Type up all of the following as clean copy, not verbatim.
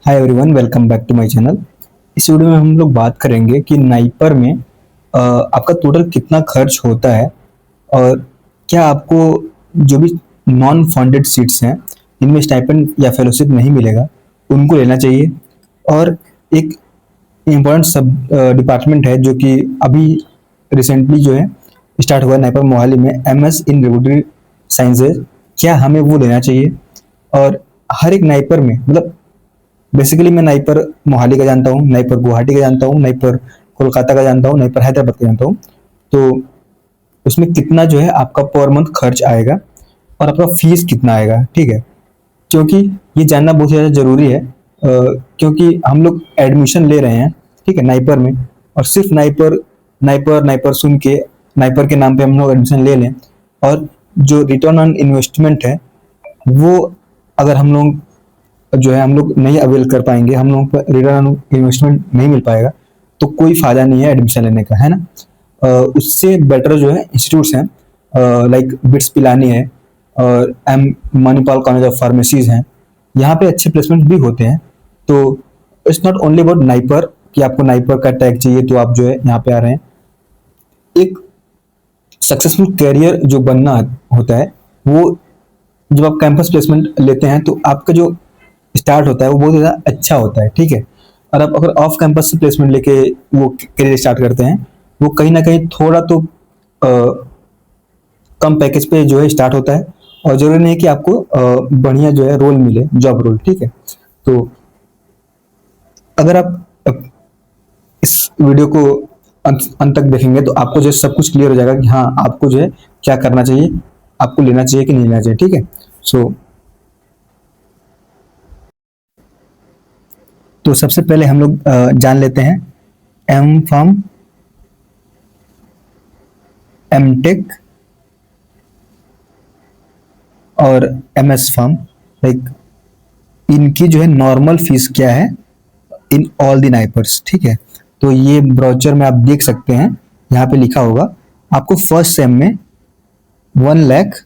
Hi everyone, welcome back to my channel. इस video में हम लोग बात करेंगे कि नाइपर में आपका टोटल कितना खर्च होता है और क्या आपको जो भी नॉन फंडेड सीट्स हैं जिनमें स्टाइपेंड या फेलोशिप नहीं मिलेगा उनको लेना चाहिए। और एक इम्पोर्टेंट सब डिपार्टमेंट है जो कि अभी रिसेंटली जो है स्टार्ट हुआ है नाइपर मोहाली में, एमएस इन रेगुलेटरी साइंसेज, क्या हमें वो लेना चाहिए। और हर एक नाइपर में मतलब बेसिकली मैं नाइपर मोहाली का जानता हूँ, नाइपर गुवाहाटी का जानता हूँ, नाइपर कोलकाता का जानता हूँ, नाइपर हैदराबाद का जानता हूँ। तो उसमें कितना जो है आपका पर मंथ खर्च आएगा और आपका फीस कितना आएगा, ठीक है। क्योंकि ये जानना बहुत ज़्यादा ज़रूरी है, क्योंकि हम लोग एडमिशन ले रहे हैं, ठीक है, नाइपर में। और सिर्फ नाइपर नाइपर नाइपर सुन के नाइपर के नाम पे हम लोग एडमिशन ले लें और जो रिटर्न ऑन इन्वेस्टमेंट है वो अगर हम लोग नहीं अवेल कर पाएंगे, हम लोग पर रिटर्न ऑन इन्वेस्टमेंट नहीं मिल पाएगा, तो कोई फायदा नहीं है एडमिशन लेने का, है ना। उससे बेटर जो है इंस्टीट्यूट्स हैं, लाइक बिट्स पिलानी है और M Manipal college of pharmacies हैं। यहाँ पे अच्छे प्लेसमेंट भी होते हैं। तो it's not only about NIPER कि आपको नाइपर का टैग चाहिए तो आप जो है यहाँ पे आ रहे हैं। एक सक्सेसफुल कैरियर जो बनना होता है वो जब आप कैंपस प्लेसमेंट लेते हैं तो आपका जो स्टार्ट होता है वो बहुत ज़्यादा अच्छा होता है, ठीक है। और आप अगर ऑफ कैंपस से प्लेसमेंट लेके वो करियर स्टार्ट करते हैं, वो कहीं ना कहीं थोड़ा तो कम पैकेज पे जो है स्टार्ट होता है और जरूरी नहीं है कि आपको बढ़िया जो है रोल मिले, जॉब रोल, ठीक है। तो अगर आप इस वीडियो को अंत तक देखेंगे तो आपको जो है सब कुछ क्लियर हो जाएगा कि हाँ आपको जो है क्या करना चाहिए, आपको लेना चाहिए कि नहीं लेना चाहिए, ठीक है। तो सबसे पहले हम लोग जान लेते हैं एम फार्म, एम टेक और एम एस फार्म, लाइक इनकी जो है नॉर्मल फीस क्या है इन ऑल द नाइपर्स, ठीक है। तो ये ब्राउचर में आप देख सकते हैं, यहाँ पे लिखा होगा आपको फर्स्ट सेम में 1 लाख,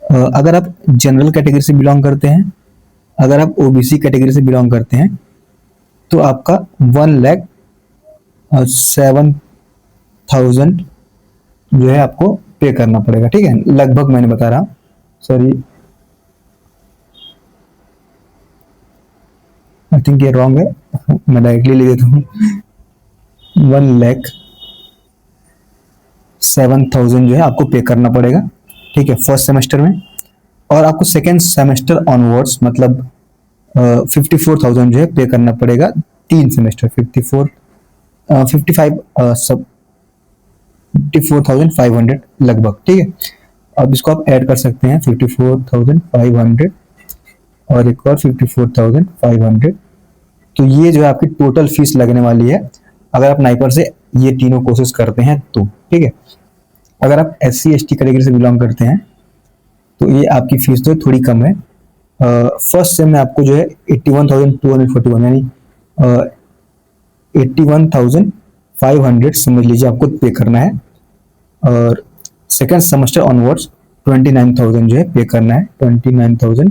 अगर आप जनरल कैटेगरी से बिलोंग करते हैं, अगर आप ओबीसी कैटेगरी से बिलोंग करते हैं तो आपका 1,07,000 जो है आपको पे करना पड़ेगा, ठीक है। लगभग मैंने बता रहा, सॉरी आई थिंक ये रॉन्ग है, मैं डायरेक्टली लिख देता हूँ। 1,07,000 जो है आपको पे करना पड़ेगा, ठीक है, फर्स्ट सेमेस्टर में। और आपको सेकेंड सेमेस्टर ऑनवर्ड्स मतलब 54,000 जो है पे करना पड़ेगा 3 सेमेस्टर, 54,500 लगभग, ठीक है। अब इसको आप ऐड कर सकते हैं 54,500 और एक और 54,500। तो ये जो है आपकी टोटल फीस लगने वाली है अगर आप नाइपर से ये तीनों कोर्सेज करते हैं तो, ठीक है। अगर आप SC/ST कैटेगरी से बिलोंग करते हैं तो ये आपकी फीस तो थोड़ी कम है। फर्स्ट सेम में आपको जो है 81,241 यानी 81,500 समझ लीजिए आपको पे करना है। और सेकेंड सेमेस्टर ऑनवर्ड्स 29,000 जो है पे करना है, 29,000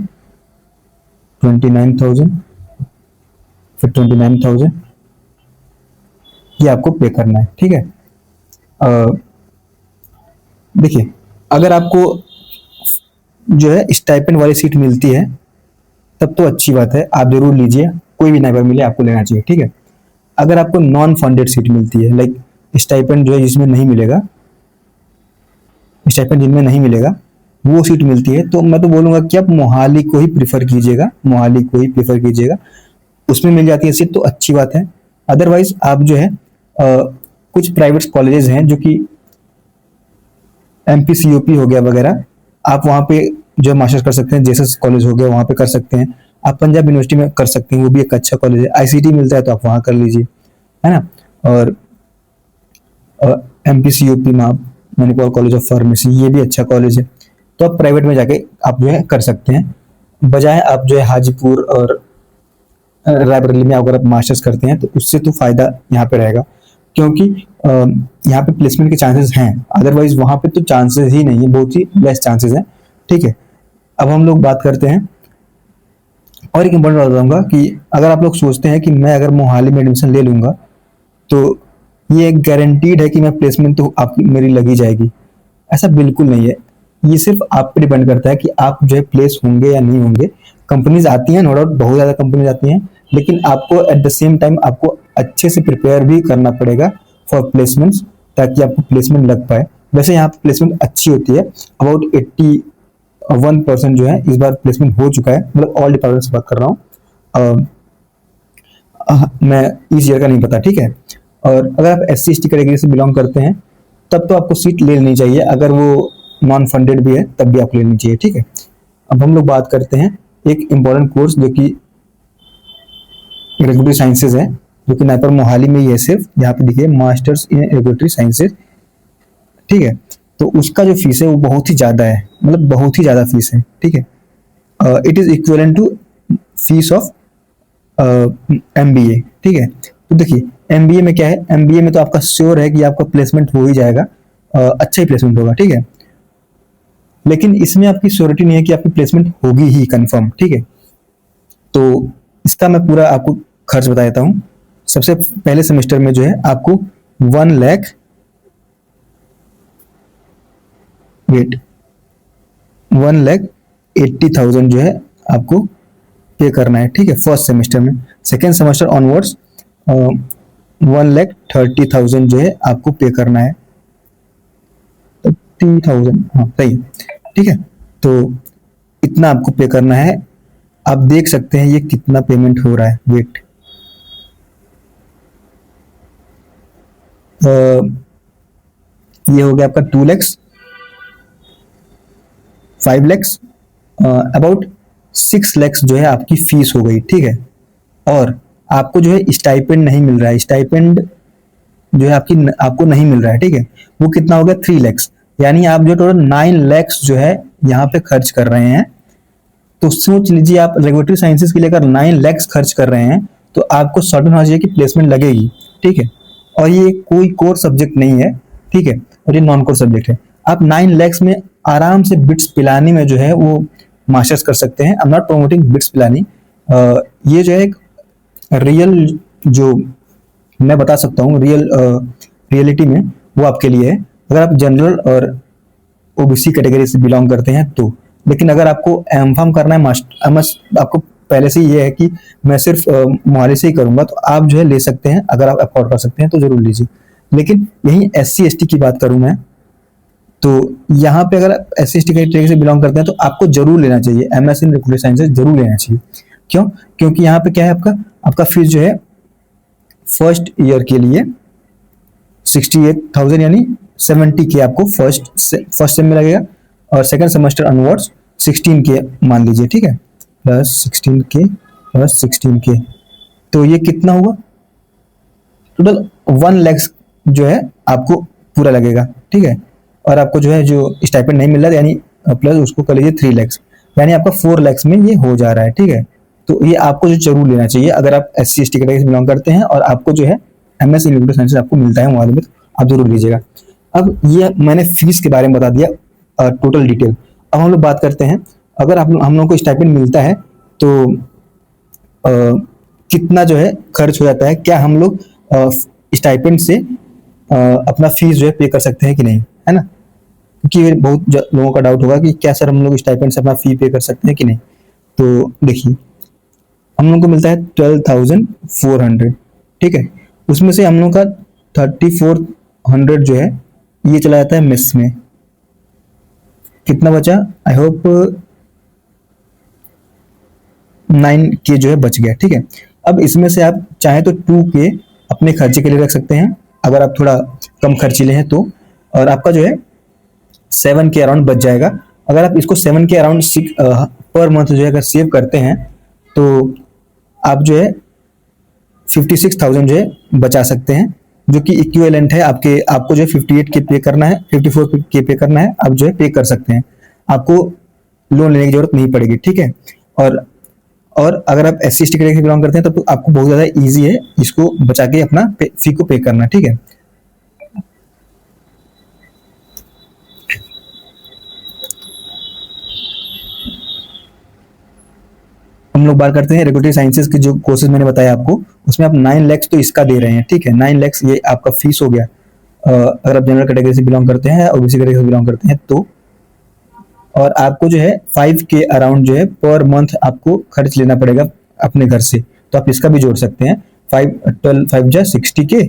फिर 29,000 ये आपको पे करना है, ठीक है। देखिए, अगर आपको जो है स्टाइपेंड वाली सीट मिलती है तब तो अच्छी बात है, आप जरूर लीजिए, कोई भी नाइपर मिले आपको लेना चाहिए, ठीक है। अगर आपको नॉन फंडेड सीट मिलती है, लाइक स्टाइपेंड जो है जिसमें नहीं मिलेगा, स्टाइपेंड जिनमें नहीं मिलेगा वो सीट मिलती है, तो मैं तो बोलूंगा कि आप मोहाली को ही प्रीफर कीजिएगा, मोहाली को ही प्रीफर कीजिएगा। उसमें मिल जाती है सीट तो अच्छी बात है। अदरवाइज आप जो है कुछ प्राइवेट कॉलेजेस हैं जो कि MPCOP हो गया वगैरह, आप वहाँ पे जो है मास्टर्स कर सकते हैं। जेएसएस कॉलेज हो गया, वहाँ पे कर सकते हैं। आप पंजाब यूनिवर्सिटी में कर सकते हैं, वो भी एक अच्छा कॉलेज है। ICT मिलता है तो आप वहाँ कर लीजिए, है ना। और MPCOP में आप मणिपाल कॉलेज ऑफ फार्मेसी, ये भी अच्छा कॉलेज है। तो आप प्राइवेट में जाके आप जो है कर सकते हैं, बजाय आप जो है हाजीपुर और रायबरेली में अगर आप मास्टर्स करते हैं तो उससे तो फायदा यहाँ पे रहेगा, क्योंकि यहाँ पे प्लेसमेंट के चांसेस हैं। अदरवाइज वहाँ पे तो चांसेस ही नहीं है, बहुत ही लेस चांसेस हैं, ठीक है। अब हम लोग बात करते हैं और एक इम्पोर्टेंट बात बताऊंगा कि अगर आप लोग सोचते हैं कि मैं अगर मोहाली में एडमिशन ले लूंगा तो ये गारंटीड है कि मैं प्लेसमेंट तो आपकी मेरी लगी जाएगी, ऐसा बिल्कुल नहीं है। ये सिर्फ आप पे डिपेंड करता है कि आप जो है प्लेस होंगे या नहीं होंगे। कंपनीज आती हैं, नो डाउट बहुत ज़्यादा कंपनीज आती हैं, लेकिन आपको एट द सेम टाइम आपको अच्छे से प्रिपेयर भी करना पड़ेगा फॉर प्लेसमेंट्स, ताकि आपको प्लेसमेंट लग पाए। वैसे यहाँ पे प्लेसमेंट अच्छी होती है, अबाउट 81% जो है इस बार प्लेसमेंट हो चुका है, मतलब ऑल डिपार्टमेंट से बात कर रहा हूँ। मैं इस ईयर का नहीं पता, ठीक है। और अगर आप SC ST कैटेगरी से बिलोंग करते हैं तब तो आपको सीट ले लेनी चाहिए, अगर वो नॉन फंडेड भी है तब भी आपको लेनी चाहिए, ठीक है। अब हम लोग बात करते हैं एक इम्पॉर्टेंट कोर्स जो कि रेगुलेटरी साइंसेज है, जो कि नाइपर मोहाली में ही है सिर्फ। यहाँ पे देखिए मास्टर्स इन रेगुलेटरी साइंसेज, ठीक है। तो उसका जो फीस है वो बहुत ही ज़्यादा है, मतलब बहुत ही ज़्यादा फीस है, ठीक है। It is equivalent to fees of MBA, ठीक है। तो देखिए MBA में क्या है, MBA में तो आपका श्योर है कि आपका प्लेसमेंट हो ही जाएगा, अच्छा ही प्लेसमेंट होगा, ठीक है। लेकिन इसमें आपकी श्योरिटी नहीं है कि आपकी प्लेसमेंट होगी ही कंफर्म, ठीक है। तो इसका मैं पूरा आपको खर्च बता देता हूँ। सबसे पहले सेमेस्टर में जो है आपको 1 लाख, वेट, 1,80,000 जो है आपको पे करना है, ठीक है, फर्स्ट सेमेस्टर में। सेकेंड सेमेस्टर ऑनवर्ड्स 1,30,000 जो है आपको पे करना है, 30,000, हाँ सही, ठीक है। तो इतना आपको पे करना है। आप देख सकते हैं ये कितना पेमेंट हो रहा है, वेट, ये हो गया आपका 2 लैक्स, 5 लैक्स, अबाउट 6 लैक्स जो है आपकी फीस हो गई, ठीक है। और आपको जो है स्टाइपेंड नहीं मिल रहा है, स्टाइपेंड जो है आपको नहीं मिल रहा है, ठीक है। वो कितना हो गया, 3 लैक्स। यानी आप जो टोटल 9 लैक्स जो है यहाँ पे खर्च कर रहे हैं। तो सोच लीजिए आप रेगुलेटरी साइंसेज के लिए अगर 9 लैक्स खर्च कर रहे हैं तो आपको सर्टेन होना चाहिए कि प्लेसमेंट लगेगी, ठीक है। और ये कोई कोर सब्जेक्ट नहीं है, ठीक है, और ये नॉन कोर सब्जेक्ट है। आप 9 लैक्स में आराम से बिट्स पिलानी में जो है वो मास्टर्स कर सकते हैं। I am not promoting bits Pilani, ये जो है एक रियल, जो मैं बता सकता हूँ रियल रियलिटी में, वो आपके लिए है अगर आप जनरल और OBC कैटेगरी से बिलोंग करते हैं तो। लेकिन अगर आपको एमफार्म करना है, मास्टर MS आपको पहले से ये है कि मैं सिर्फ मोहाली से ही करूंगा, तो आप जो है ले सकते हैं, अगर आप अफोर्ड कर सकते हैं तो जरूर लीजिए। लेकिन यही SC ST की बात करूं मैं, तो यहाँ पे अगर SC ST कैटेगरी से बिलोंग करते हैं तो आपको जरूर लेना चाहिए, MS इन रेगुलेटरी साइंसेज जरूर लेना चाहिए। क्यों? क्योंकि यहाँ पे क्या है, आपका आपका फीस जो है फर्स्ट ईयर के लिए 68,000 यानी 70K आपको फर्स्ट सेम में लगेगा, और सेकंड सेमेस्टर अनवर्ड्स 16K मान लीजिए, ठीक है, +16K तो ये कितना हुआ, टोटल 1 लैक्स जो है आपको पूरा लगेगा, ठीक है। और आपको जो है जो स्टाइपेंड नहीं मिल रहा है, यानी प्लस उसको कर लीजिए 3 लैक्स, यानी आपका 4 लैक्स में ये हो जा रहा है, ठीक है। तो ये आपको जो जरूर लेना चाहिए अगर आप SC ST कैटेगरी से बिलोंग करते हैं और आपको जो है MS इन कंप्यूटर साइंस आपको मिलता है वहां में, तो आप जरूर लीजिएगा। अब ये मैंने फीस के बारे में बता दिया टोटल डिटेल। अब हम लोग बात करते हैं, अगर हम लोग को स्टाइपेंड मिलता है तो अ, कितना जो है खर्च हो जाता है, क्या हम लोग स्टाइपेंड से अपना फीस जो है पे कर सकते हैं कि नहीं, है ना। क्योंकि बहुत लोगों का डाउट होगा कि क्या सर हम लोग स्टाइपेंड से अपना फी पे कर सकते हैं कि नहीं। तो देखिए हम लोग को मिलता है 12,400, ठीक है। उसमें से हम लोग का 3,400 जो है ये चला जाता है मेस में। कितना बचा, आई होप 9K जो है बच गया, ठीक है। अब इसमें से आप चाहे तो 2K अपने खर्चे के लिए रख सकते हैं, अगर आप थोड़ा कम खर्चीले हैं तो। और आपका जो है 7K अराउंड बच जाएगा। अगर आप इसको 7K अराउंड पर मंथ जो है अगर सेव करते हैं तो आप जो है 56,000 जो है बचा सकते हैं, जो कि इक्विवेलेंट है आपको जो है 58K पे करना है, 54K पे करना है, आप जो है पे कर सकते हैं। आपको लोन लेने की जरूरत नहीं पड़ेगी, ठीक है। और और अगर आप SC ST कैटेगरी से बिलोंग करते हैं तब तो आपको बहुत ज्यादा इजी है इसको बचा के अपना फी को पे करना, ठीक है। हम लोग बात करते हैं रेगुलेटरी साइंसेज के जो कोर्सेज मैंने बताया आपको, उसमें आप 9 लाख तो इसका दे रहे हैं, ठीक है, 9 लाख ये आपका फीस हो गया। अगर आप जनरल कैटेगरी से बिलोंग करते हैं, ओबीसी कैटेगरी से बिलोंग करते हैं तो, और आपको जो है 5 के अराउंड जो है पर मंथ आपको खर्च लेना पड़ेगा अपने घर से, तो आप इसका भी जोड़ सकते हैं। 5 जा 60 के,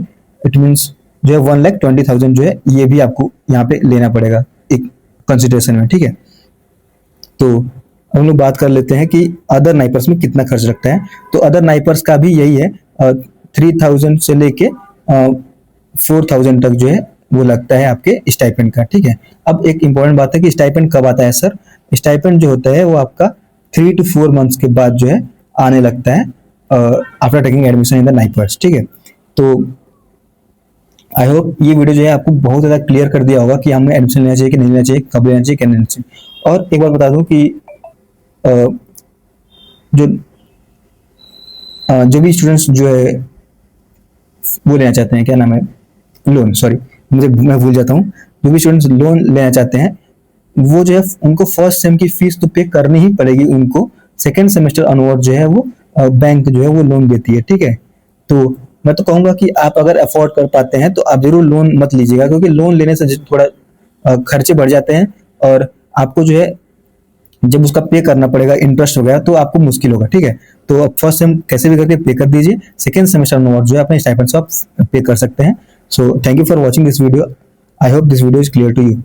इट मीन्स जो है 1,20,000 जो है ये भी आपको यहाँ पे लेना पड़ेगा एक कंसिडरेशन में, ठीक है। तो हम लोग बात कर लेते हैं कि अदर नाइपर्स में कितना खर्च लगता है। तो अदर नाइपर्स का भी यही है, 3,000 से लेके 4,000 तक जो है वो लगता है आपके स्टाइपेंड का, ठीक है। अब एक इंपॉर्टेंट बात है कि स्टाइपेंड कब आता है सर। स्टाइपेंड जो होता है वो आपका 3 to 4 मंथ्स के बाद जो है आने लगता है after taking admission in the NIPERs, ठीक है। तो आई होप ये वीडियो जो है आपको बहुत ज़्यादा क्लियर कर दिया होगा कि हमें एडमिशन लेना चाहिए कि नहीं लेना चाहिए, कब लेना चाहिए, क्या लेना चाहिए। और एक बार बता दूं कि जो जो भी स्टूडेंट्स जो है वो लेना चाहते हैं, क्या नाम है, लोन, सॉरी मैं भूल जाता हूँ, जो भी स्टूडेंट्स लोन लेना चाहते हैं वो जो है उनको फर्स्ट सेम की फीस तो पे करनी ही पड़ेगी उनको, सेकेंड सेमेस्टर ऑनवर्ड जो है वो बैंक जो है वो लोन देती है, ठीक है। तो मैं तो कहूंगा कि आप अगर अफोर्ड कर पाते हैं तो आप जरूर लोन मत लीजिएगा, क्योंकि लोन लेने से थोड़ा खर्चे बढ़ जाते हैं और आपको जो है जब उसका पे करना पड़ेगा, इंटरेस्ट हो गया तो आपको मुश्किल होगा, ठीक है। तो आप फर्स्ट सेम कैसे भी करके पे कर दीजिए, सेकंड सेमेस्टर में जो है अपने स्टाइपेंड से आप पे कर सकते हैं। So thank you for watching this video. I hope this video is clear to you.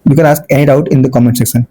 You can ask any doubt in the comment section.